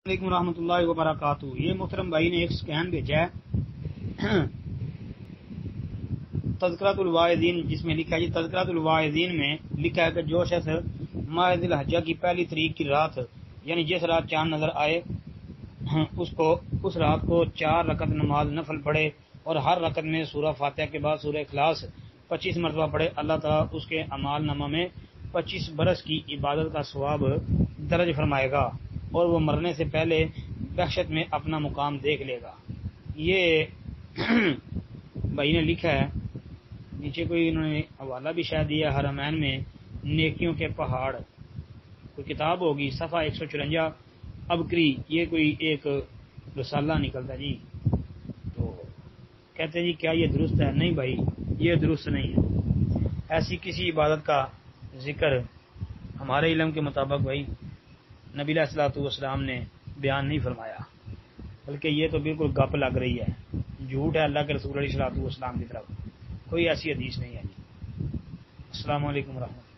علیکم ورحمۃ اللہ وبرکاتہ۔ یہ محترم بھائی نے ایک سکین بھیجا ہے تذکرۃ الواعظین، جس میں لکھا ہے تذکرۃ الواعظین میں لکھا ہے کہ جو شخص ماہ ذی الحجہ کی پہلی تاریخ کی رات، یعنی جس رات چاند نظر آئے، اس رات کو 4 رکعت نماز نفل پڑھے اور ہر رکعت میں سورہ فاتحہ کے بعد سورہ اخلاص 25 مرتبہ پڑھے، اللہ تعالیٰ اس کے اعمال نامہ میں 25 برس کی عبادت کا ثواب درج فرمائے گا اور وہ مرنے سے پہلے بخشت میں اپنا مقام دیکھ لے گا۔ یہ بھائی نے لکھا ہے، نیچے کوئی انہوں نے حوالہ بھی شاید دیا، حرمین میں نیکیوں کے پہاڑ کوئی کتاب ہوگی، صفحہ 154 ابکری، یہ کوئی ایک رسالہ نکلتا جی۔ تو کہتے ہیں جی کیا یہ درست ہے؟ نہیں بھائی، یہ درست نہیں ہے۔ ایسی کسی عبادت کا ذکر ہمارے علم کے مطابق بھائی نبی علیہ الصلوۃ والسلام نے بیان نہیں فرمایا، بلکہ یہ تو بالکل گپ لگ رہی ہے، جھوٹ ہے اللہ کے رسول علیہ الصلوۃ والسلام کی طرف، کوئی ایسی حدیث نہیں ہے جی۔ السلام علیکم ورحمۃ اللہ۔